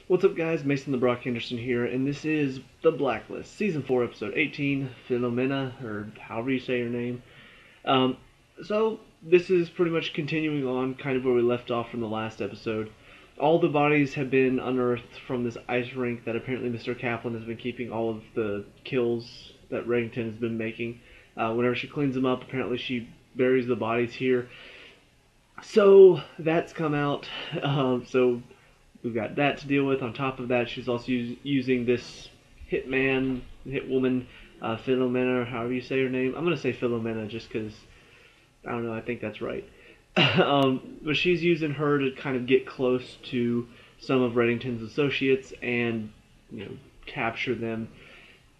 What's up, guys? Mason the Brock Henderson here, and this is The Blacklist, Season 4, Episode 18, Philomena, or however you say your name. So, this is pretty much continuing on kind of where we left off from the last episode. All the bodies have been unearthed from this ice rink that apparently Mr. Kaplan has been keeping all of the kills that Reddington has been making. Whenever she cleans them up, apparently she buries the bodies here. So, that's come out. So we've got that to deal with. On top of that, she's also using this hitwoman, Philomena, or however you say her name. I'm going to say Philomena just because, I don't know, I think that's right. But she's using her to kind of get close to some of Reddington's associates and, capture them.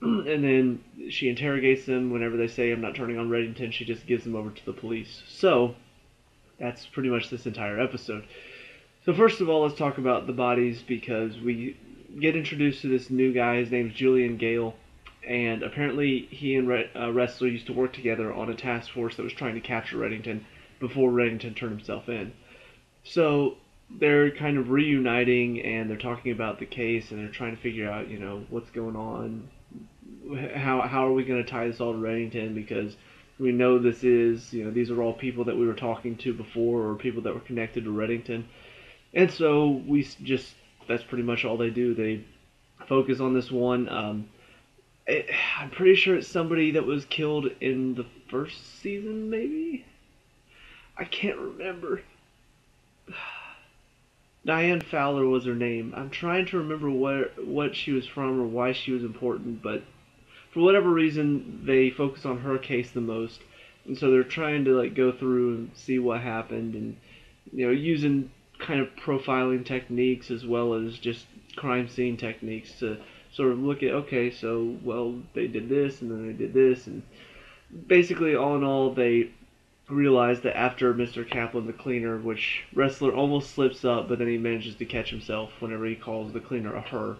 And then she interrogates them. Whenever they say, "I'm not turning on Reddington," she just gives them over to the police. So, that's pretty much this entire episode. So first of all, let's talk about the bodies, because we get introduced to this new guy. His name's Julian Gale, and apparently he and Wrestler used to work together on a task force that was trying to capture Reddington before Reddington turned himself in. So they're kind of reuniting, and they're talking about the case, and they're trying to figure out, what's going on, how are we going to tie this all to Reddington, because we know these are all people that we were talking to before, or people that were connected to Reddington. And so that's pretty much all they do. They focus on this one. I'm pretty sure it's somebody that was killed in the first season, maybe? I can't remember. Diane Fowler was her name. I'm trying to remember what she was from or why she was important, but for whatever reason, they focus on her case the most. And so they're trying to go through and see what happened, and using kind of profiling techniques as well as just crime scene techniques to sort of look at, okay, so, well, they did this and then they did this, and basically, all in all, they realize that after Mr. Kaplan, the cleaner, which Wrestler almost slips up, but then he manages to catch himself whenever he calls the cleaner a her.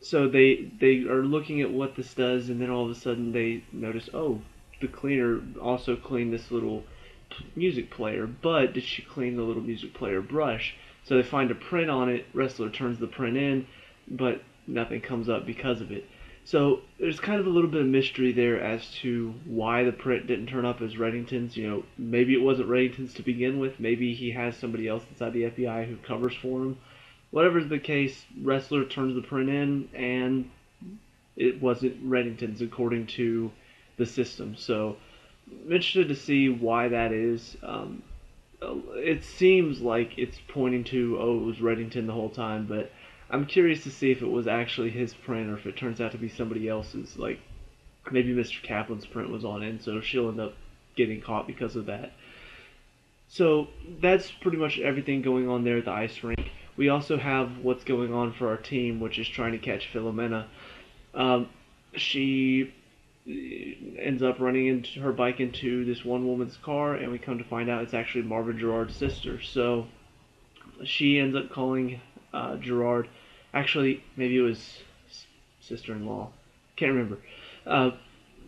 So they are looking at what this does, and then all of a sudden they notice, oh, the cleaner also cleaned this little music player, but did she clean the little music player brush? So they find a print on it. Wrestler turns the print in, but nothing comes up because of it. So there's kind of a little bit of mystery there as to why the print didn't turn up as Reddington's. Maybe it wasn't Reddington's to begin with. Maybe he has somebody else inside the FBI who covers for him. Whatever's the case, Wrestler turns the print in, and it wasn't Reddington's according to the system. So I'm interested to see why that is. It seems like it's pointing to, oh, it was Reddington the whole time, but I'm curious to see if it was actually his print or if it turns out to be somebody else's. Like, maybe Mr. Kaplan's print was on it, so she'll end up getting caught because of that. So that's pretty much everything going on there at the ice rink. We also have what's going on for our team, which is trying to catch Philomena. She ends up running her bike into this one woman's car, and we come to find out it's actually Marvin Gerard's sister. So she ends up calling Gerard. Actually, maybe it was sister-in-law. Can't remember.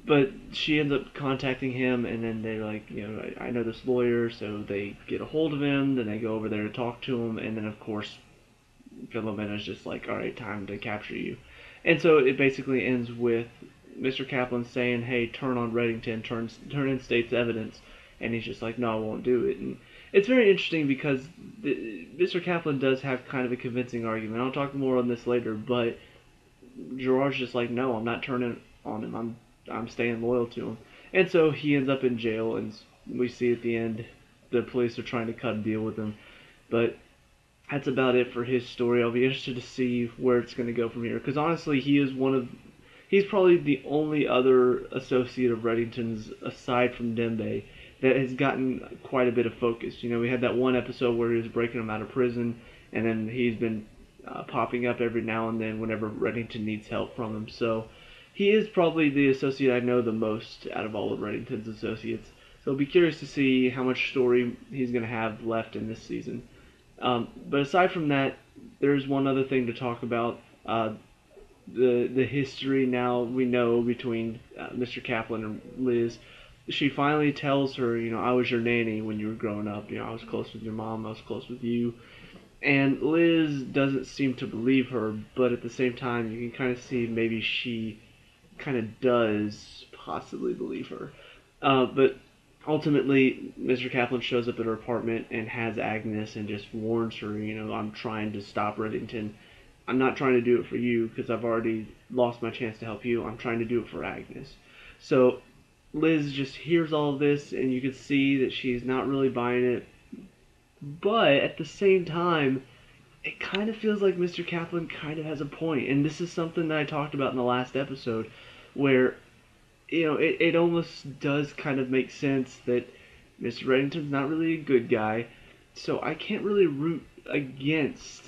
But she ends up contacting him, and then they're like, I know this lawyer, so they get a hold of him, then they go over there to talk to him, and then, of course, Philomena's just like, alright, time to capture you. And so it basically ends with Mr. Kaplan saying, hey, turn on Reddington, turn in state's evidence, and he's just like, no, I won't do it. And it's very interesting because Mr. Kaplan does have kind of a convincing argument. I'll talk more on this later, but Gerard's just like, no, I'm not turning on him. I'm staying loyal to him. And so he ends up in jail, and we see at the end the police are trying to cut a deal with him. But that's about it for his story. I'll be interested to see where it's going to go from here, because honestly, he's probably the only other associate of Reddington's, aside from Dembe, that has gotten quite a bit of focus. We had that one episode where he was breaking him out of prison, and then he's been popping up every now and then whenever Reddington needs help from him. So he is probably the associate I know the most out of all of Reddington's associates. So I'll be curious to see how much story he's going to have left in this season. But aside from that, there's one other thing to talk about. The history now we know between Mr. Kaplan and Liz. She finally tells her, I was your nanny when you were growing up. I was close with your mom. I was close with you. And Liz doesn't seem to believe her, but at the same time, you can kind of see maybe she kind of does possibly believe her. But ultimately, Mr. Kaplan shows up at her apartment and has Agnes and just warns her, I'm trying to stop Reddington. I'm not trying to do it for you because I've already lost my chance to help you. I'm trying to do it for Agnes. So Liz just hears all of this, and you can see that she's not really buying it. But at the same time, it kind of feels like Mr. Kaplan kind of has a point. And this is something that I talked about in the last episode, where, it almost does kind of make sense that Mr. Reddington's not really a good guy. So I can't really root against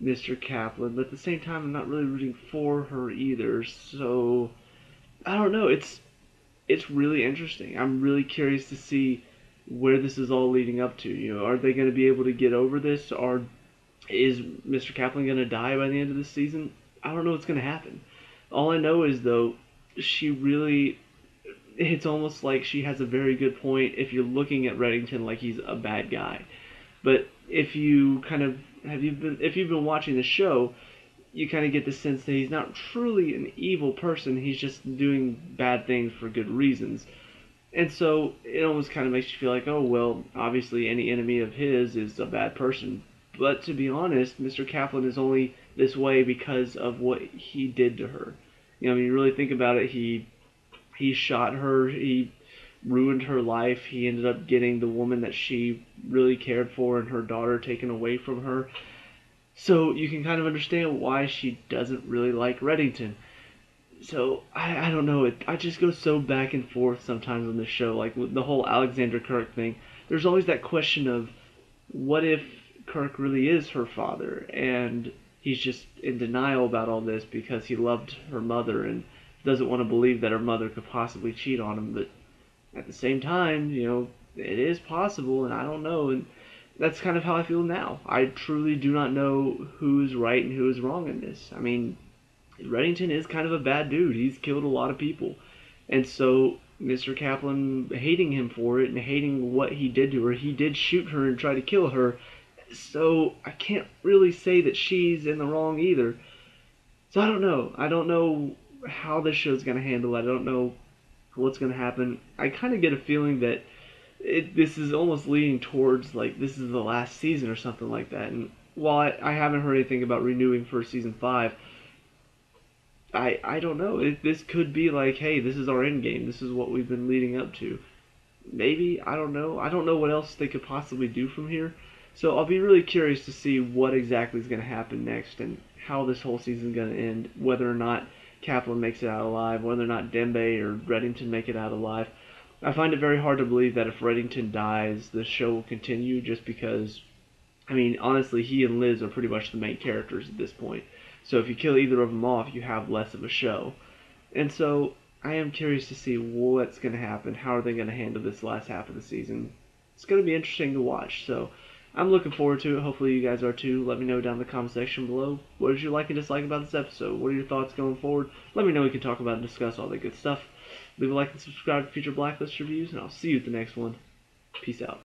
Mr. Kaplan, but at the same time, I'm not really rooting for her either. So I don't know. It's really interesting. I'm really curious to see where this is all leading up to. Are they going to be able to get over this, or is Mr. Kaplan going to die by the end of this season? I don't know what's going to happen. All I know is, though, she really. It's almost like she has a very good point if you're looking at Reddington like he's a bad guy. But if you kind of if you've been watching the show, you kind of get the sense that he's not truly an evil person. He's just doing bad things for good reasons. And so it almost kind of makes you feel like, oh, well, obviously any enemy of his is a bad person. But to be honest, Mr. Kaplan is only this way because of what he did to her. When you really think about it, he shot her, he ruined her life, he ended up getting the woman that she really cared for and her daughter taken away from her. So you can kind of understand why she doesn't really like Reddington. So I don't know. I just go so back and forth sometimes on this show. Like with the whole Alexander Kirk thing, there's always that question of what if Kirk really is her father and he's just in denial about all this because he loved her mother and doesn't want to believe that her mother could possibly cheat on him. But at the same time, it is possible, and I don't know. And that's kind of how I feel now. I truly do not know who is right and who is wrong in this. I mean, Reddington is kind of a bad dude. He's killed a lot of people. And so Mr. Kaplan hating him for it and hating what he did to her, he did shoot her and try to kill her. So I can't really say that she's in the wrong either. So I don't know. I don't know how this show's going to handle it. I don't know what's going to happen. I kind of get a feeling that this is almost leading towards like this is the last season or something like that. And while I haven't heard anything about renewing for season 5, I don't know. This could be like, hey, this is our end game. This is what we've been leading up to. Maybe, I don't know. I don't know what else they could possibly do from here. So I'll be really curious to see what exactly is going to happen next and how this whole season is going to end. Whether or not Kaplan makes it out alive, whether or not Dembe or Reddington make it out alive. I find it very hard to believe that if Reddington dies, the show will continue just because, I mean, honestly, he and Liz are pretty much the main characters at this point. So if you kill either of them off, you have less of a show. And so I am curious to see what's going to happen. How are they going to handle this last half of the season? It's going to be interesting to watch. So I'm looking forward to it. Hopefully you guys are too. Let me know down in the comment section below. What did you like and dislike about this episode? What are your thoughts going forward? Let me know. We can talk about and discuss all that good stuff. Leave a like and subscribe for future Blacklist reviews, and I'll see you at the next one. Peace out.